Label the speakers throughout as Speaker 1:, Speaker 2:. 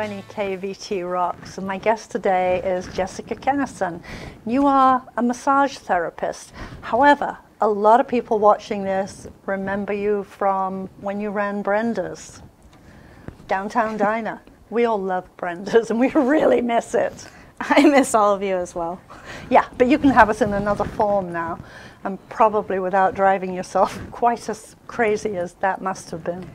Speaker 1: to NEK-TV Rocks, and my guest today is Jessica Kennison. You are a massage therapist. However, a lot of people watching this remember you from when you ran Brenda's Downtown Diner. We all love Brenda's and we really miss it.
Speaker 2: I miss all of you as well.
Speaker 1: Yeah, but you can have us in another form now, and probably without driving yourself quite as crazy as that must have been.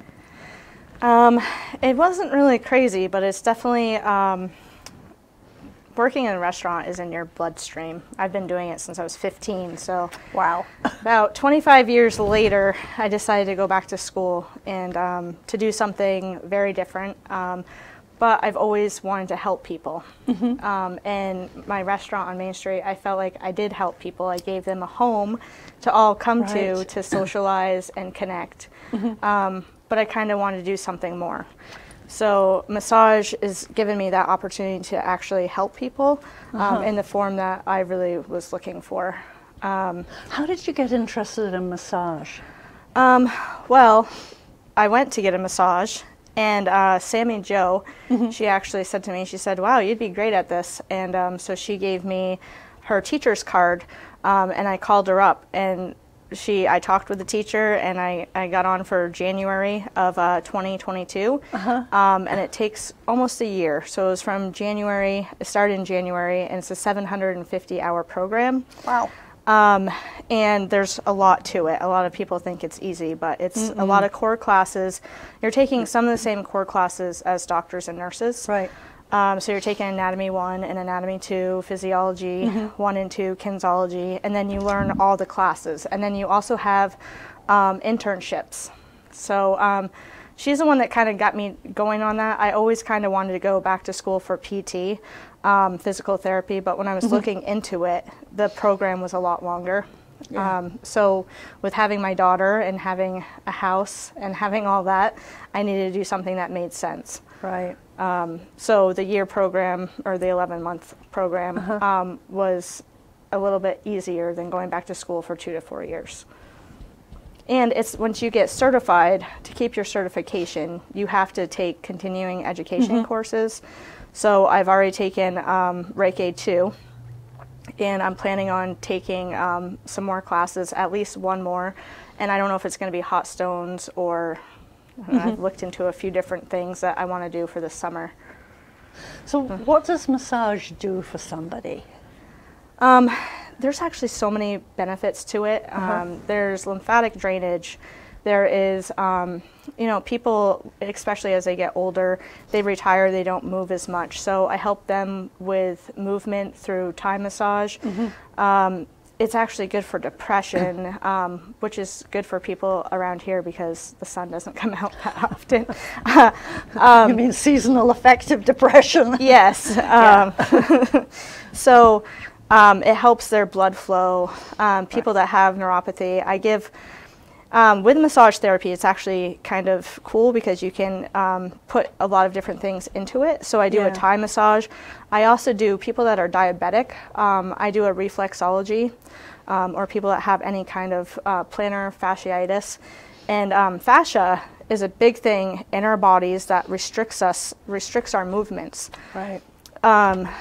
Speaker 2: It wasn't really crazy, but it's definitely, working in a restaurant is in your bloodstream. I've been doing it since I was 15, so
Speaker 1: wow.
Speaker 2: About 25 years later, I decided to go back to school and to do something very different. But I've always wanted to help people. Mm-hmm. And my restaurant on Main Street, I felt like I did help people. I gave them a home to all come to socialize and connect. Mm-hmm. But I kind of wanted to do something more. So massage has given me that opportunity to actually help people in the form that I really was looking for.
Speaker 1: How did you get interested in massage?
Speaker 2: Well, I went to get a massage, and Sammy Jo, she actually said to me, she said, wow, you'd be great at this. And so she gave me her teacher's card, and I called her up, and I talked with the teacher, and I got on for January of 2022, and it takes almost a year. So it was from January, it started in January, and it's a 750-hour program.
Speaker 1: Wow.
Speaker 2: And there's a lot to it. A lot of people think it's easy, but it's a lot of core classes. You're taking some of the same core classes as doctors and nurses.
Speaker 1: Right.
Speaker 2: So you're taking Anatomy 1 and Anatomy 2, Physiology 1 and 2, Kinesology, and then you learn all the classes. And then you also have internships. So she's the one that kind of got me going on that. I always kind of wanted to go back to school for PT, physical therapy, but when I was looking into it, the program was a lot longer. Yeah. So with having my daughter and having a house and having all that, I needed to do something that made sense.
Speaker 1: Right.
Speaker 2: So the year program, or the 11-month program, was a little bit easier than going back to school for 2 to 4 years. And it's once you get certified, to keep your certification, you have to take continuing education courses. So I've already taken Reiki 2, and I'm planning on taking some more classes, at least one more. And I don't know if it's going to be hot stones or I've looked into a few different things that I want to do for this summer.
Speaker 1: So what does massage do for somebody?
Speaker 2: There's actually so many benefits to it. There's lymphatic drainage. There is, you know, people, especially as they get older, they retire, they don't move as much. So I help them with movement through Thai massage. It's actually good for depression, which is good for people around here because the sun doesn't come out that often.
Speaker 1: You mean seasonal affective depression?
Speaker 2: Yes. So it helps their blood flow. People that have neuropathy, I give, with massage therapy, it's actually kind of cool because you can put a lot of different things into it. So I do a Thai massage. I also do people that are diabetic. I do a reflexology, or people that have any kind of plantar fasciitis. And fascia is a big thing in our bodies that restricts our movements.
Speaker 1: Right.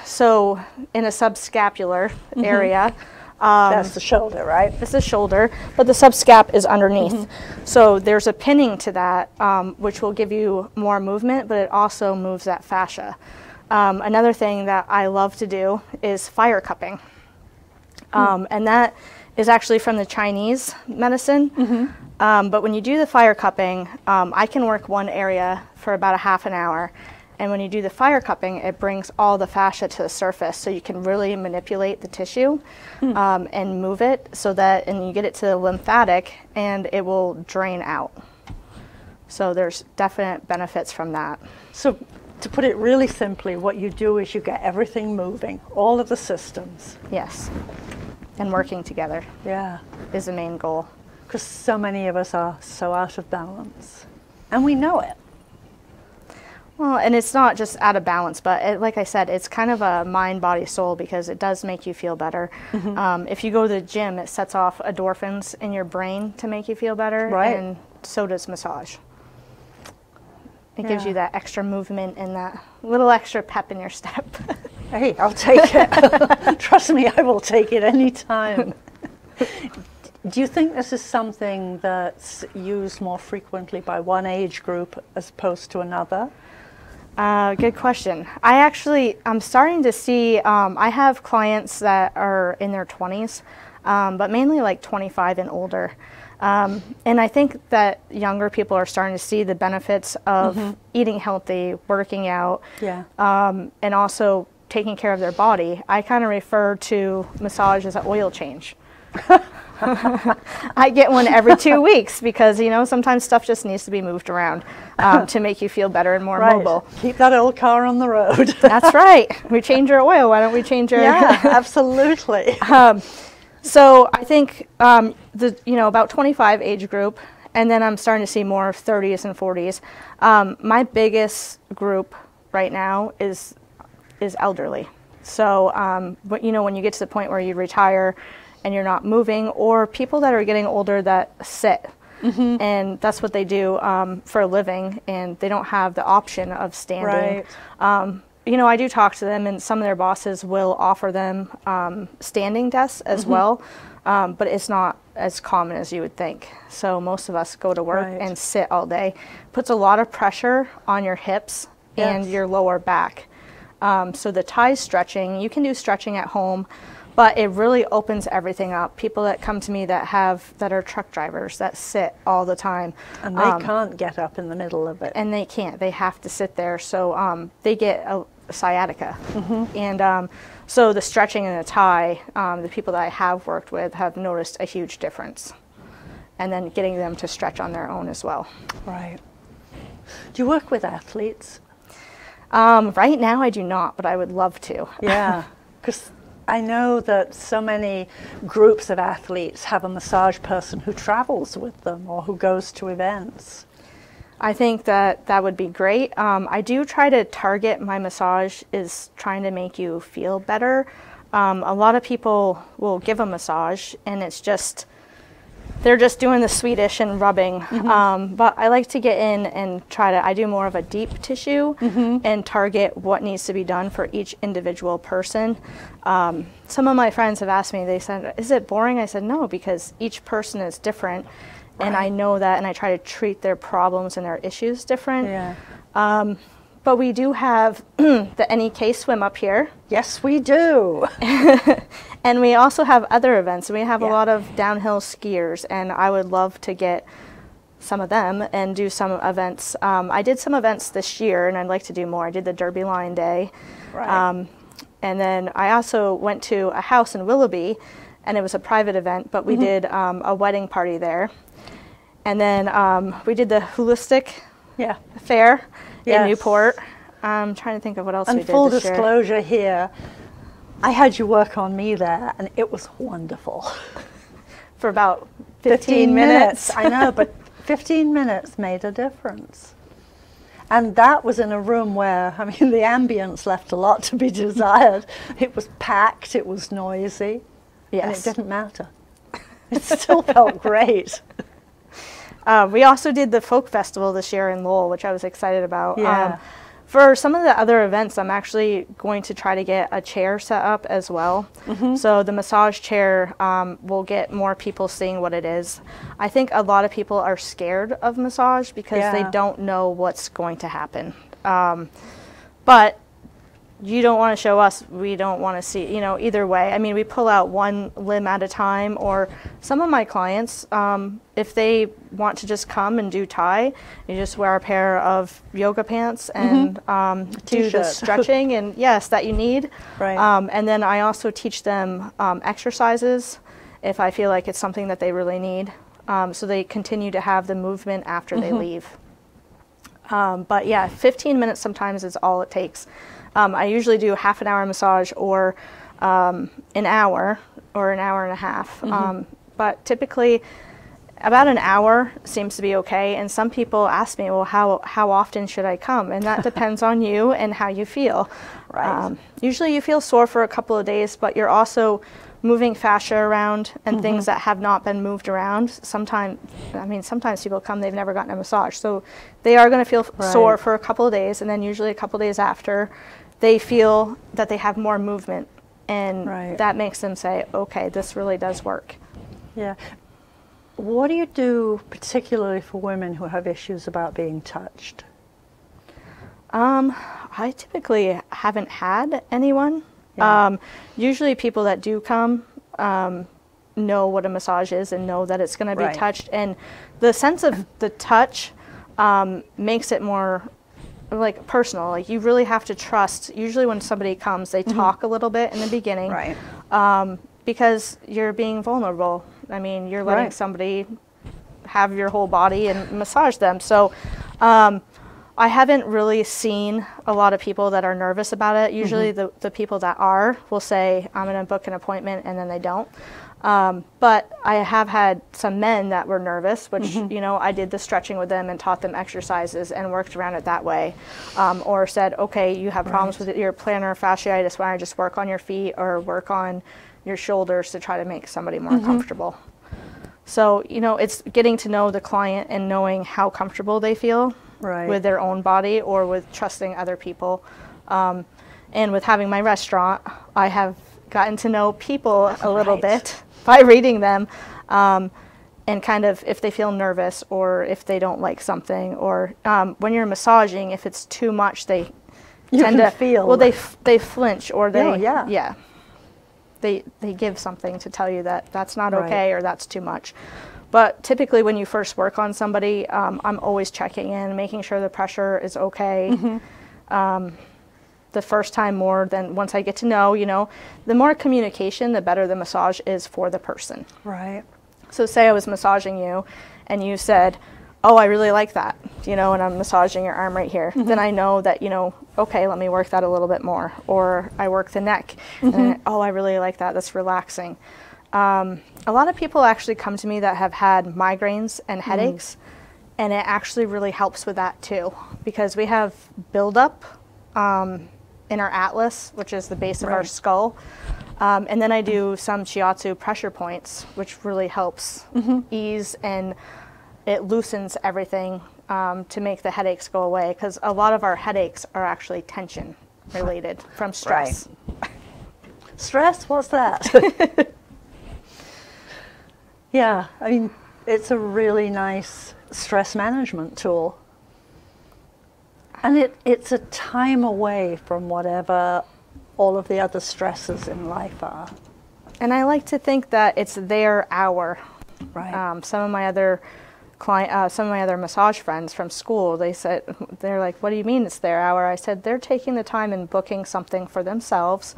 Speaker 2: So in a subscapular area,
Speaker 1: that's the shoulder, right?
Speaker 2: It's the shoulder, but the subscap is underneath. So there's a pinning to that, which will give you more movement, but it also moves that fascia. Another thing that I love to do is fire cupping. And that is actually from the Chinese medicine. But when you do the fire cupping, I can work one area for about a half an hour. And when you do the fire cupping, it brings all the fascia to the surface, so you can really manipulate the tissue and move it so that, and you get it to the lymphatic, and it will drain out. So there's definite benefits from that.
Speaker 1: So to put it really simply, what you do is you get everything moving, all of the systems.
Speaker 2: Yes, and working together.
Speaker 1: Yeah,
Speaker 2: is the main goal.
Speaker 1: Because so many of us are so out of balance, and we know it.
Speaker 2: Well, and it's not just out of balance, but like I said, it's kind of a mind, body, soul, because it does make you feel better. If you go to the gym, it sets off endorphins in your brain to make you feel better, and so does massage. It gives you that extra movement and that little extra pep in your step.
Speaker 1: Hey, I'll take it. Trust me, I will take it anytime. Do you think this is something that's used more frequently by one age group as opposed to another?
Speaker 2: Good question. I'm starting to see, I have clients that are in their 20s, but mainly like 25 and older. And I think that younger people are starting to see the benefits of eating healthy, working out, and also taking care of their body. I kind of refer to massage as an oil change. I get one every 2 weeks because, you know, sometimes stuff just needs to be moved around to make you feel better and more mobile.
Speaker 1: Keep that old car on the road.
Speaker 2: That's right. We change our oil. Why don't we change our...
Speaker 1: Yeah, absolutely.
Speaker 2: So I think, about 25 age group, and then I'm starting to see more 30s and 40s. My biggest group right now is elderly. So, when you get to the point where you retire and you're not moving, or people that are getting older that sit, and that's what they do for a living, and they don't have the option of standing. Right. I do talk to them, and some of their bosses will offer them standing desks as well, but it's not as common as you would think. So most of us go to work and sit all day. Puts a lot of pressure on your hips and your lower back. So the thigh stretching, you can do stretching at home, but it really opens everything up. People that come to me that are truck drivers that sit all the time.
Speaker 1: And they can't get up in the middle of it.
Speaker 2: And they can't. They have to sit there. So they get a sciatica. And so the stretching and the thigh, the people that I have worked with have noticed a huge difference. And then getting them to stretch on their own as well.
Speaker 1: Right. Do you work with athletes?
Speaker 2: Right now I do not, but I would love to.
Speaker 1: Yeah, because I know that so many groups of athletes have a massage person who travels with them or who goes to events.
Speaker 2: I think that would be great. I do try to target my massage is trying to make you feel better. A lot of people will give a massage and they're just doing the Swedish and rubbing. But I like to get in and I do more of a deep tissue and target what needs to be done for each individual person. Some of my friends have asked me, they said, is it boring? I said, no, because each person is different. And I know that, and I try to treat their problems and their issues different. Yeah. But we do have the NEK swim up here.
Speaker 1: Yes, we do.
Speaker 2: And we also have other events. We have a lot of downhill skiers, and I would love to get some of them and do some events. I did some events this year, and I'd like to do more. I did the Derby Line Day. Right. And then I also went to a house in Willoughby, and it was a private event, but we did a wedding party there. And then we did the Holistic Fair in Newport. I'm trying to think of what else we did this year.
Speaker 1: And full disclosure here, I had you work on me there, and it was wonderful.
Speaker 2: For about 15 minutes.
Speaker 1: I know, but 15 minutes made a difference. And that was in a room where, I mean, the ambience left a lot to be desired. It was packed, it was noisy, and it didn't matter. It still felt great.
Speaker 2: We also did the folk festival this year in Lowell, which I was excited about.
Speaker 1: Yeah.
Speaker 2: For some of the other events, I'm actually going to try to get a chair set up as well. So the massage chair will get more people seeing what it is. I think a lot of people are scared of massage because they don't know what's going to happen. But you don't want to show us, we don't want to see, either way. I mean, we pull out one limb at a time, or some of my clients, if they want to just come and do Thai, you just wear a pair of yoga pants and do the stretching and that you need. Right. And then I also teach them exercises if I feel like it's something that they really need. So they continue to have the movement after they leave. But 15 minutes sometimes is all it takes. I usually do half an hour massage or an hour or an hour and a half. But typically about an hour seems to be okay. And some people ask me, well, how often should I come? And that depends on you and how you feel. Right. Usually you feel sore for a couple of days, but you're also moving fascia around and things that have not been moved around. Sometimes people come, they've never gotten a massage. So they are going to feel sore for a couple of days, and then usually a couple of days after, they feel that they have more movement. And that makes them say, okay, this really does work.
Speaker 1: Yeah. What do you do particularly for women who have issues about being touched?
Speaker 2: I typically haven't had anyone. Usually people that do come know what a massage is and know that it's going to be touched. And the sense of the touch makes it more like personal. Like you really have to trust. Usually when somebody comes, they talk a little bit in the beginning, because you're being vulnerable. I mean, you're letting somebody have your whole body and massage them. So I haven't really seen a lot of people that are nervous about it. Usually the people that are will say, I'm going to book an appointment, and then they don't. But I have had some men that were nervous, which, you know, I did the stretching with them and taught them exercises and worked around it that way. Or said, okay, you have problems with your plantar fasciitis, why don't I just work on your feet or work on your shoulders to try to make somebody more comfortable. So, you know, it's getting to know the client and knowing how comfortable they feel with their own body or with trusting other people. And with having my restaurant, I have gotten to know people a little bit by reading them, and kind of if they feel nervous or if they don't like something, or when you're massaging, if it's too much, they tend to feel, well, they flinch, or they they give something to tell you that that's not okay or that's too much. But typically when you first work on somebody, I'm always checking in, making sure the pressure is okay. The first time more than once I get to know, you know, the more communication, the better the massage is for the person. Right. So say I was massaging you and you said, oh, I really like that, you know, and I'm massaging your arm right here. Then I know that, you know, okay, let me work that a little bit more. Or I work the neck. And oh, I really like that. That's relaxing. A lot of people actually come to me that have had migraines and headaches, and it actually really helps with that too, because we have buildup in our atlas, which is the base of our skull. And then I do some shiatsu pressure points, which really helps ease, and it loosens everything to make the headaches go away, because a lot of our headaches are actually tension related from stress.
Speaker 1: Stress? What's that? Yeah, I mean, it's a really nice stress management tool. And it's a time away from whatever all of the other stresses in life are.
Speaker 2: And I like to think that it's their hour. Some of my other massage friends from school, they're like, what do you mean it's their hour? I said, they're taking the time and booking something for themselves,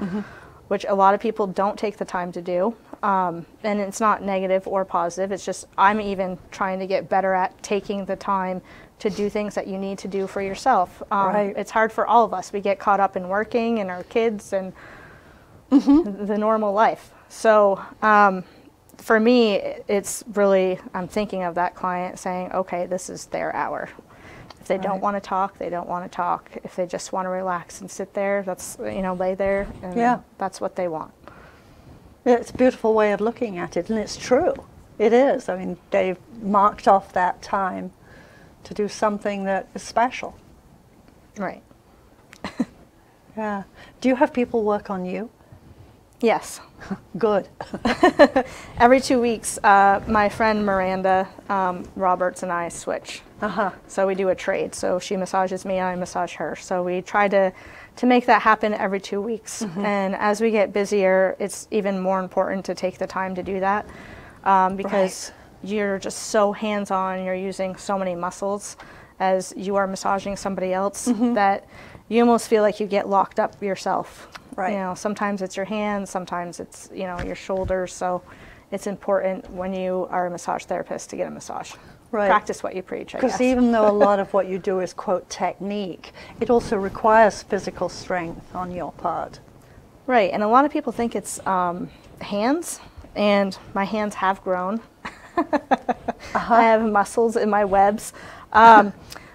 Speaker 2: which a lot of people don't take the time to do. And it's not negative or positive. It's just I'm even trying to get better at taking the time to do things that you need to do for yourself. It's hard for all of us. We get caught up in working and our kids and the normal life. So for me, it's really, I'm thinking of that client saying, okay, this is their hour. If they don't want to talk, they don't want to talk. If they just want to relax and sit there, that's, you know, lay there, and that's what they want.
Speaker 1: It's a beautiful way of looking at it, and it's true. It is. I mean, they've marked off that time to do something that is special.
Speaker 2: Right.
Speaker 1: Yeah. Do you have people work on you?
Speaker 2: Yes.
Speaker 1: Good.
Speaker 2: Every 2 weeks, my friend Miranda Roberts and I switch. So we do a trade. So she massages me, I massage her. So we try to make that happen every 2 weeks. And as we get busier, it's even more important to take the time to do that, because you're just so hands-on, you're using so many muscles as you are massaging somebody else that you almost feel like you get locked up yourself. You know, sometimes it's your hands, sometimes it's, you know, your shoulders. So it's important when you are a massage therapist to get a massage. Practice what you preach, I guess.
Speaker 1: Because even though a lot of what you do is, quote, technique, it also requires physical strength on your part.
Speaker 2: Right, and a lot of people think it's hands, and my hands have grown. I have muscles in my webs on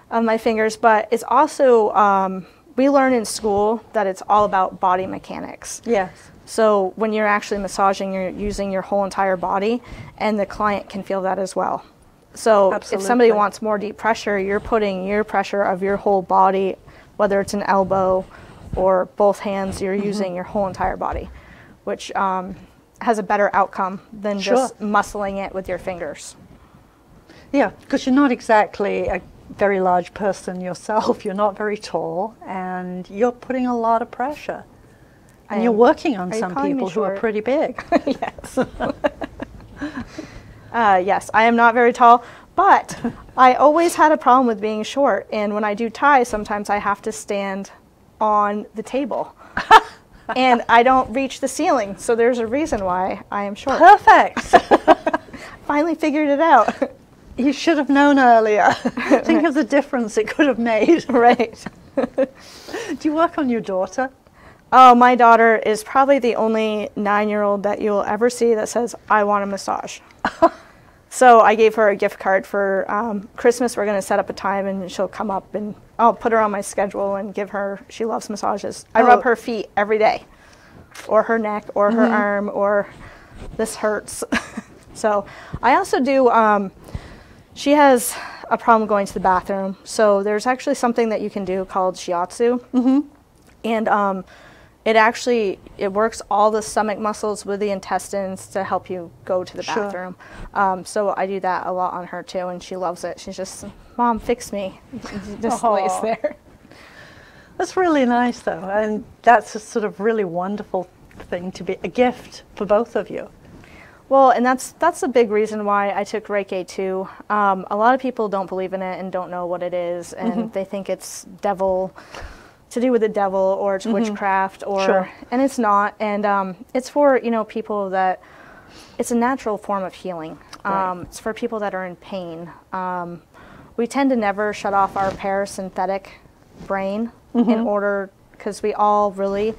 Speaker 2: my fingers, but it's also, we learn in school that it's all about body mechanics.
Speaker 1: Yes.
Speaker 2: So when you're actually massaging, you're using your whole entire body, and the client can feel that as well. So
Speaker 1: Absolutely.
Speaker 2: if somebody wants more deep pressure, you're putting your pressure of your whole body, whether it's an elbow or both hands, you're using your whole entire body, which has a better outcome than just muscling it with your fingers.
Speaker 1: Yeah, because you're not exactly a very large person yourself. You're not very tall, and you're putting a lot of pressure. And you're working on some people who are pretty big.
Speaker 2: Yes. Yes, I am not very tall, but I always had a problem with being short. And when I do Thai, sometimes I have to stand on the table. And I don't reach the ceiling, so there's a reason why I am short.
Speaker 1: Perfect.
Speaker 2: Finally figured it out.
Speaker 1: You should have known earlier. Think of the difference it could have made.
Speaker 2: Right.
Speaker 1: Do you work on your daughter?
Speaker 2: Oh, my daughter is probably the only 9-year-old that you'll ever see that says, I want a massage. So I gave her a gift card for Christmas. We're going to set up a time, and she'll come up, and I'll put her on my schedule and give her, she loves massages. I rub her feet every day, or her neck, or her arm, or this hurts. So I also do, she has a problem going to the bathroom. So there's actually something that you can do called shiatsu. And it works all the stomach muscles with the intestines to help you go to the bathroom. So I do that a lot on her too, and she loves it. She's just, Mom, fix me. Just lays there.
Speaker 1: That's really nice though, and that's a sort of really wonderful thing to be a gift for both of you.
Speaker 2: Well, and that's a big reason why I took Reiki too. A lot of people don't believe in it and don't know what it is, and they think it's to do with the devil, or it's witchcraft, or and it's not. And it's for people that it's a natural form of healing. It's for people that are in pain. We tend to never shut off our parasympathetic brain in order, because we all really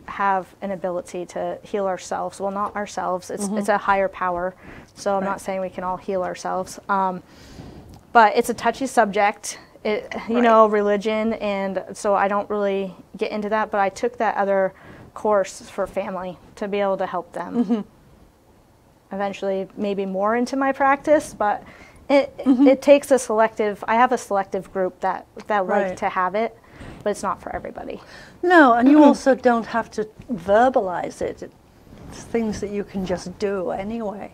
Speaker 2: have an ability to heal ourselves. Well, not ourselves. It's a higher power. So I'm not saying we can all heal ourselves. But it's a touchy subject. Religion, and so I don't really get into that, but I took that other course for family to be able to help them. Eventually, maybe more into my practice, but it takes I have a selective group that like to have it, but it's not for everybody. No,
Speaker 1: and you also don't have to verbalize it. It's things that you can just do anyway.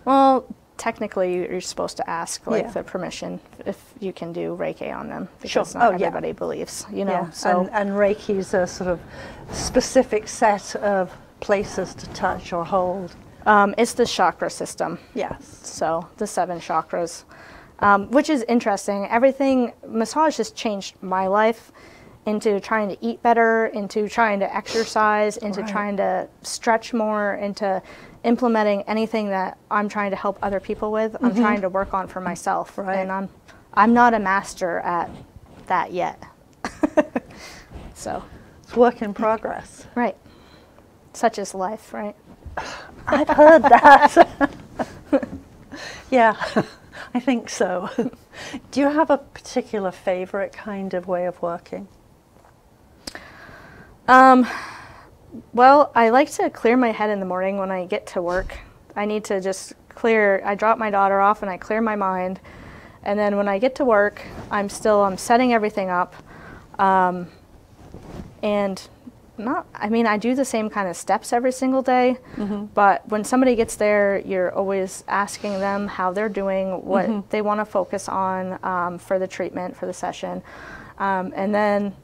Speaker 2: Well, technically, you're supposed to ask the permission if you can do Reiki on them, because not everybody believes, So
Speaker 1: and Reiki is a sort of specific set of places to touch or hold.
Speaker 2: It's the chakra system.
Speaker 1: Yes.
Speaker 2: So the 7 chakras, which is interesting. Massage has changed my life into trying to eat better, into trying to exercise, into trying to stretch more, into implementing anything that I'm trying to help other people with. I'm trying to work on for myself, and I'm not a master at that yet. So
Speaker 1: it's work in progress.
Speaker 2: Right. Such is life, right?
Speaker 1: I've heard that. Yeah, I think so. Do you have a particular favorite kind of way of working?
Speaker 2: Well, I like to clear my head in the morning when I get to work. I need to just I drop my daughter off and I clear my mind. And then when I get to work, I'm setting everything up. I do the same kind of steps every single day, but when somebody gets there, you're always asking them how they're doing, what they want to focus on for the treatment, for the session. And then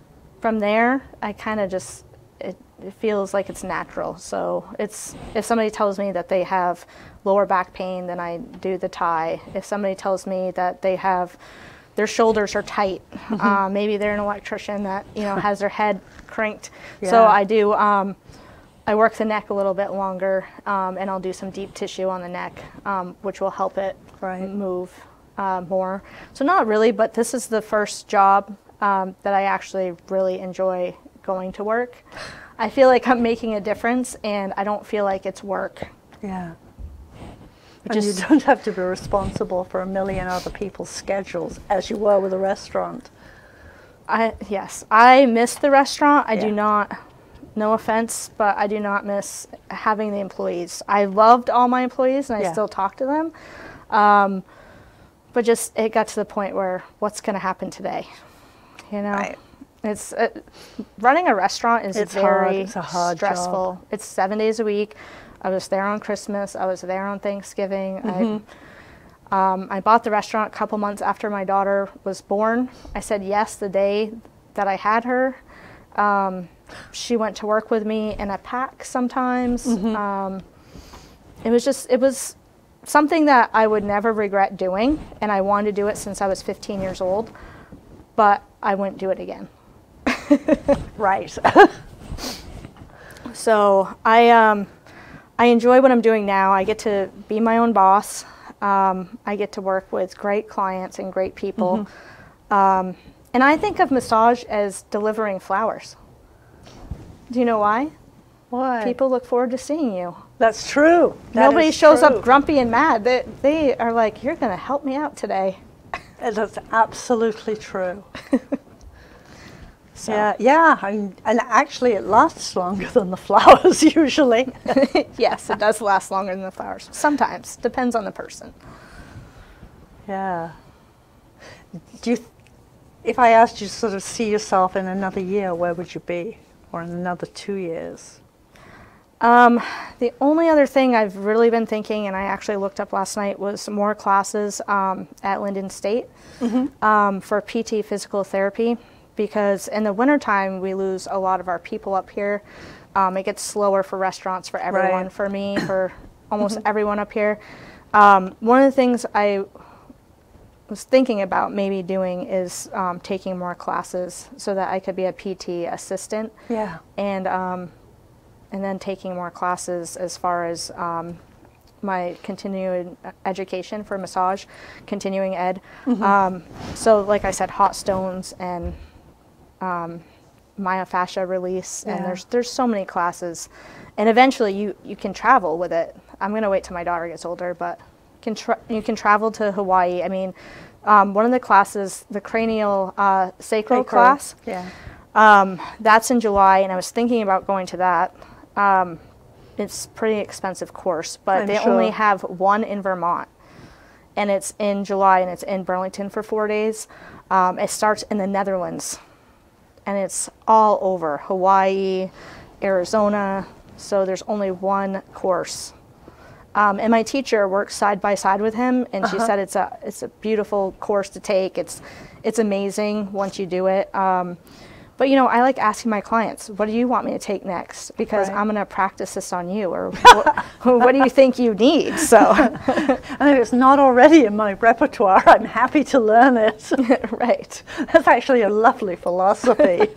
Speaker 2: from there, I kind of just, it feels like it's natural. So if somebody tells me that they have lower back pain, then I do the Thai. If somebody tells me that their shoulders are tight, maybe they're an electrician that has their head cranked. Yeah. So I do. I work the neck a little bit longer, and I'll do some deep tissue on the neck, which will help it move more. So not really, but this is the first job that I actually really enjoy going to work. I feel like I'm making a difference, and I don't feel like it's work.
Speaker 1: Yeah. And you don't have to be responsible for a million other people's schedules as you were with a restaurant.
Speaker 2: Yes, I miss the restaurant. I do not no offense, but I do not miss having the employees. I loved all my employees, and I still talk to them. But just it got to the point where what's going to happen today? You know, it's running a restaurant is very stressful.
Speaker 1: Job.
Speaker 2: It's 7 days a week. I was there on Christmas. I was there on Thanksgiving. I bought the restaurant a couple months after my daughter was born. I said yes the day that I had her. She went to work with me in a pack sometimes. It was something that I would never regret doing, and I wanted to do it since I was 15 years old, but I wouldn't do it again.
Speaker 1: Right.
Speaker 2: So I enjoy what I'm doing now. I get to be my own boss. I get to work with great clients and great people. And I think of massage as delivering flowers. Do you know why?
Speaker 1: Why?
Speaker 2: People look forward to seeing you.
Speaker 1: That's true.
Speaker 2: Nobody shows up grumpy and mad. They are like, you're going to help me out today.
Speaker 1: That's absolutely true.
Speaker 2: So.
Speaker 1: Yeah. And actually it lasts longer than the flowers usually.
Speaker 2: Yes, it does last longer than the flowers. Sometimes. Depends on the person.
Speaker 1: Yeah. If I asked you to sort of see yourself in another year, where would you be? Or in another 2 years?
Speaker 2: The only other thing I've really been thinking, and I actually looked up last night, was more classes at Linden State for PT physical therapy, because in the wintertime we lose a lot of our people up here. It gets slower for restaurants, for everyone, for me, for almost everyone up here. One of the things I was thinking about maybe doing is taking more classes so that I could be a PT assistant.
Speaker 1: Yeah.
Speaker 2: And then taking more classes as far as my continuing education for massage, continuing ed. So like I said, hot stones and myofascia release, and there's so many classes. And eventually you can travel with it. I'm going to wait till my daughter gets older, but you can travel to Hawaii. I mean, one of the classes, the cranial sacral class, that's in July, and I was thinking about going to that. It's a pretty expensive course, but they only have one in Vermont, and it's in July, and it's in Burlington for 4 days. It starts in the Netherlands, and it's all over Hawaii, Arizona, so there's only one course. And my teacher works side by side with him, and she said it's a beautiful course to take. It's amazing once you do it. But you know, I like asking my clients, what do you want me to take next? Because I'm going to practice this on you, or what do you think you need? So,
Speaker 1: and if it's not already in my repertoire, I'm happy to learn it.
Speaker 2: Right.
Speaker 1: That's actually a lovely philosophy.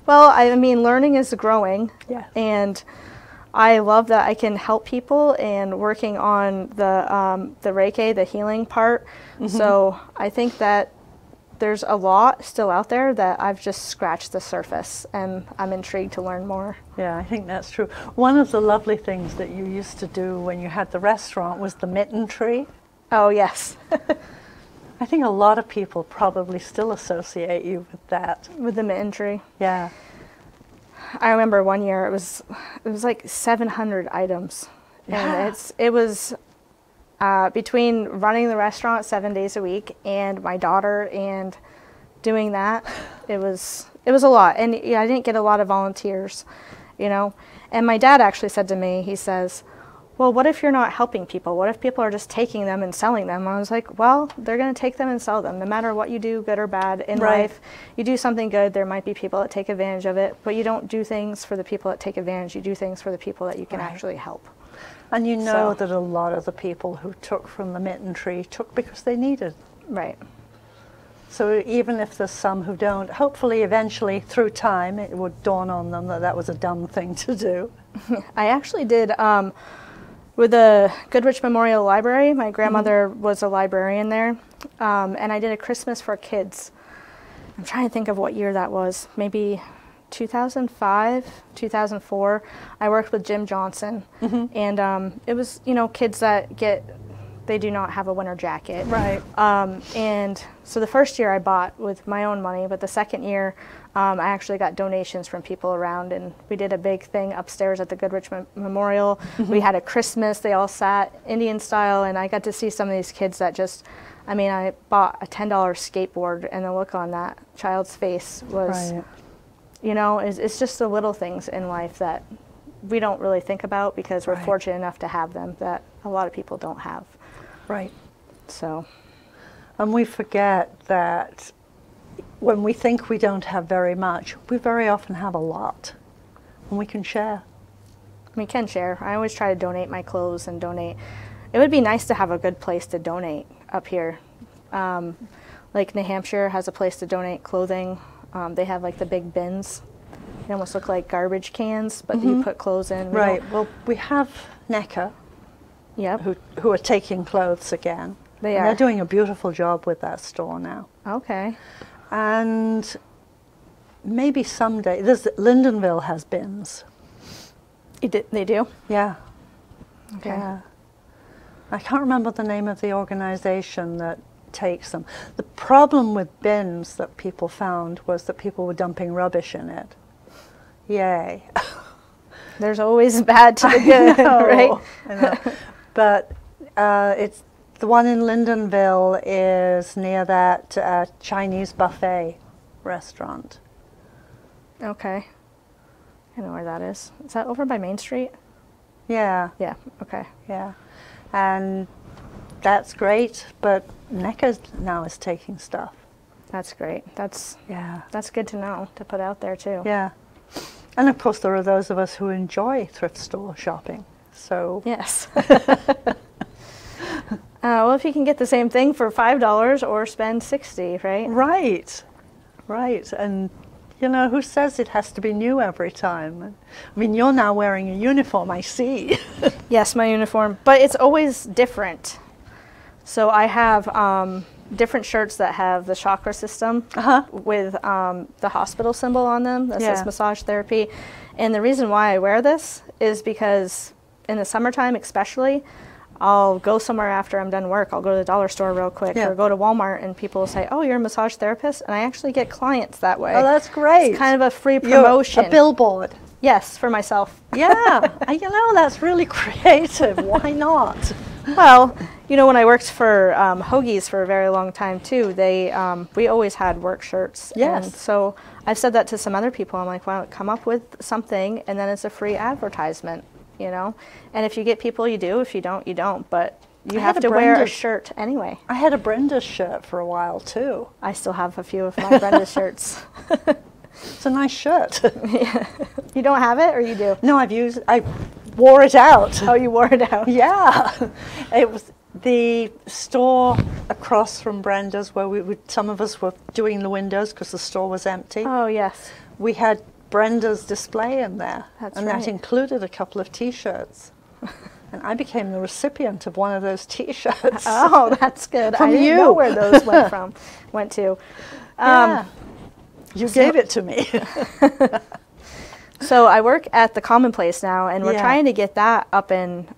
Speaker 2: Well, I mean, learning is growing, and I love that I can help people and working on the Reiki, the healing part. So I think that there's a lot still out there that I've just scratched the surface, and I'm intrigued to learn more.
Speaker 1: Yeah, I think that's true. One of the lovely things that you used to do when you had the restaurant was the mitten tree.
Speaker 2: Oh, yes.
Speaker 1: I think a lot of people probably still associate you with that.
Speaker 2: With the mitten tree.
Speaker 1: Yeah.
Speaker 2: I remember one year it was like 700 items.
Speaker 1: Yeah.
Speaker 2: And it was between running the restaurant 7 days a week and my daughter and doing that, it was a lot. And I didn't get a lot of volunteers, you know. And my dad actually said to me, he says, well, what if you're not helping people? What if people are just taking them and selling them? I was like, well, they're going to take them and sell them. No matter what you do, good or bad in life, you do something good, there might be people that take advantage of it, but you don't do things for the people that take advantage. You do things for the people that you can actually help. And
Speaker 1: you know that a lot of the people who took from the mitten tree took because they needed.
Speaker 2: Right.
Speaker 1: So even if there's some who don't, hopefully eventually through time it would dawn on them that that was a dumb thing to do.
Speaker 2: I actually did, with the Goodrich Memorial Library, my grandmother was a librarian there, and I did a Christmas for Kids. I'm trying to think of what year that was, maybe 2005, 2004. I worked with Jim Johnson, and it was, you know, kids that they do not have a winter jacket.
Speaker 1: Right.
Speaker 2: And so the first year I bought with my own money, but the second year I actually got donations from people around, and we did a big thing upstairs at the Goodrich Memorial. We had a Christmas, they all sat Indian style, and I got to see some of these kids that just, I mean, I bought a $10 skateboard, and the look on that child's face was, you know, it's just the little things in life that we don't really think about because we're fortunate enough to have them that a lot of people don't have.
Speaker 1: Right.
Speaker 2: So.
Speaker 1: And we forget that when we think we don't have very much, we very often have a lot, and we can share.
Speaker 2: We can share. I always try to donate my clothes and donate. It would be nice to have a good place to donate up here. Like New Hampshire has a place to donate clothing. They have like the big bins. They almost look like garbage cans, but you put clothes in.
Speaker 1: Well, we have NEK-TV,
Speaker 2: Yep.
Speaker 1: who are taking clothes again.
Speaker 2: They are.
Speaker 1: They're doing a beautiful job with that store now.
Speaker 2: Okay.
Speaker 1: And maybe someday, Lindenville has bins.
Speaker 2: They do?
Speaker 1: Yeah.
Speaker 2: Okay.
Speaker 1: Yeah. I can't remember the name of the organization that takes them. The problem with bins that people found was that people were dumping rubbish in it. Yay.
Speaker 2: There's always bad to the good, right?
Speaker 1: I know. But it's the one in Lindenville is near that Chinese buffet restaurant.
Speaker 2: Okay. I know where that is. Is that over by Main Street?
Speaker 1: Yeah.
Speaker 2: Yeah, okay.
Speaker 1: Yeah. And that's great, but NEK-TV now is taking stuff.
Speaker 2: That's great. That's good to know, to put out there too.
Speaker 1: Yeah. And of course there are those of us who enjoy thrift store shopping. So
Speaker 2: yes. Well, if you can get the same thing for $5 or spend $60, right?
Speaker 1: Right. Right. And you know, who says it has to be new every time? I mean, you're now wearing a uniform, I see.
Speaker 2: Yes, my uniform, but it's always different. So I have different shirts that have the chakra system with the hospital symbol on them that says massage therapy. And the reason why I wear this is because in the summertime especially, I'll go somewhere after I'm done work. I'll go to the dollar store real quick or go to Walmart, and people will say, oh, you're a massage therapist? And I actually get clients that way.
Speaker 1: Oh, that's great.
Speaker 2: It's kind of a free promotion.
Speaker 1: A billboard.
Speaker 2: Yes, for myself.
Speaker 1: Yeah. You know, that's really creative. Why not?
Speaker 2: Well, you know, when I worked for Hoagie's for a very long time too, we always had work shirts.
Speaker 1: Yes.
Speaker 2: And so I've said that to some other people. I'm like, why don't come up with something, and then it's a free advertisement, you know? And if you get people, you do. If you don't, you don't. But you have to wear a shirt anyway.
Speaker 1: I had a Brenda's shirt for a while too.
Speaker 2: I still have a few of my Brenda's shirts.
Speaker 1: It's a nice shirt.
Speaker 2: Yeah. You don't have it, or you do?
Speaker 1: No, I wore it out.
Speaker 2: Oh, you wore it out?
Speaker 1: Yeah. It was the store across from Brenda's where some of us were doing the windows because the store was empty.
Speaker 2: Oh, yes.
Speaker 1: We had Brenda's display in there.
Speaker 2: That's
Speaker 1: and
Speaker 2: right.
Speaker 1: that included a couple of T-shirts. And I became the recipient of one of those T-shirts.
Speaker 2: Oh, that's good.
Speaker 1: From
Speaker 2: I didn't know where those went to.
Speaker 1: Yeah. You gave it to me.
Speaker 2: So I work at the Commonplace now, and we're trying to get that up and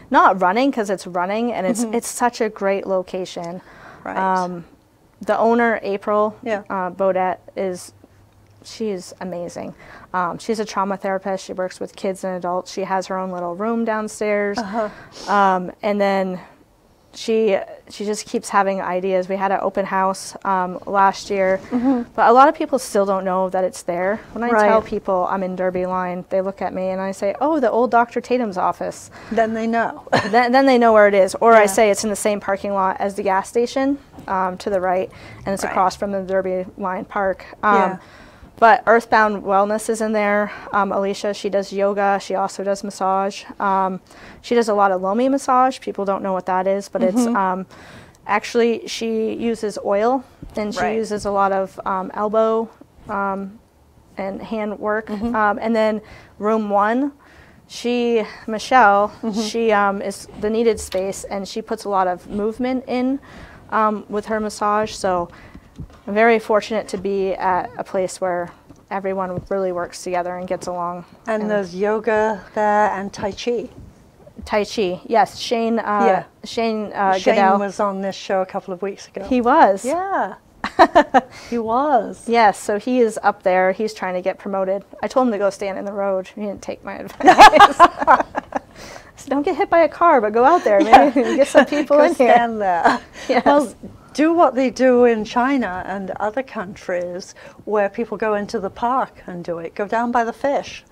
Speaker 2: not running, because it's running, and it's such a great location.
Speaker 1: Right.
Speaker 2: The owner, April Bodette, she's amazing. She's a trauma therapist. She works with kids and adults. She has her own little room downstairs, and then she just keeps having ideas. We had an open house last year, but a lot of people still don't know that it's there. When I tell people I'm in Derby Line, they look at me and I say, oh, the old Dr. Tatum's office.
Speaker 1: Then they know.
Speaker 2: then they know where it is. Or I say it's in the same parking lot as the gas station to the right, and it's across from the Derby Line Park. But Earthbound Wellness is in there. Alicia, she does yoga. She also does massage. She does a lot of Lomi massage. People don't know what that is, but it's actually, she uses oil, and she uses a lot of elbow and hand work. And then room 1, Michelle, she is the needed space, and she puts a lot of movement in with her massage. So I'm very fortunate to be at a place where everyone really works together and gets along.
Speaker 1: And there's yoga there and Tai Chi.
Speaker 2: Tai Chi, yes. Shane
Speaker 1: Shane
Speaker 2: Goodell
Speaker 1: was on this show a couple of weeks ago.
Speaker 2: He was.
Speaker 1: Yeah.
Speaker 2: Yeah.
Speaker 1: He was.
Speaker 2: Yes, so he is up there. He's trying to get promoted. I told him to go stand in the road. He didn't take my advice. So don't get hit by a car, but go out there, maybe get some people
Speaker 1: Go
Speaker 2: in here.
Speaker 1: stand there.
Speaker 2: Yes.
Speaker 1: Well, do what they do in China and other countries where people go into the park and do it. Go down by the fish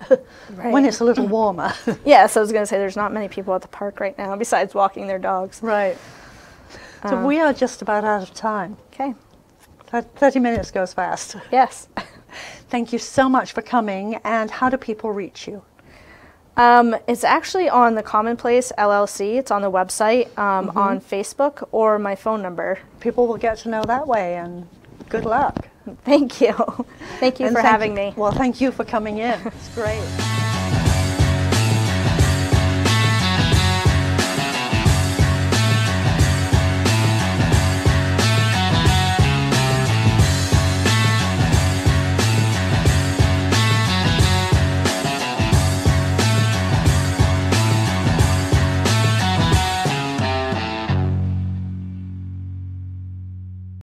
Speaker 1: when it's a little warmer.
Speaker 2: Yes, I was going to say there's not many people at the park right now besides walking their dogs.
Speaker 1: Right. So we are just about out of time.
Speaker 2: Okay.
Speaker 1: 30 minutes goes fast.
Speaker 2: Yes.
Speaker 1: Thank you so much for coming. And how do people reach you?
Speaker 2: It's actually on the Commonplace LLC. It's on the website, on Facebook, or my phone number.
Speaker 1: People will get to know that way, and good luck.
Speaker 2: Thank you. Thank you for having me.
Speaker 1: Well, thank you for coming in. It's great.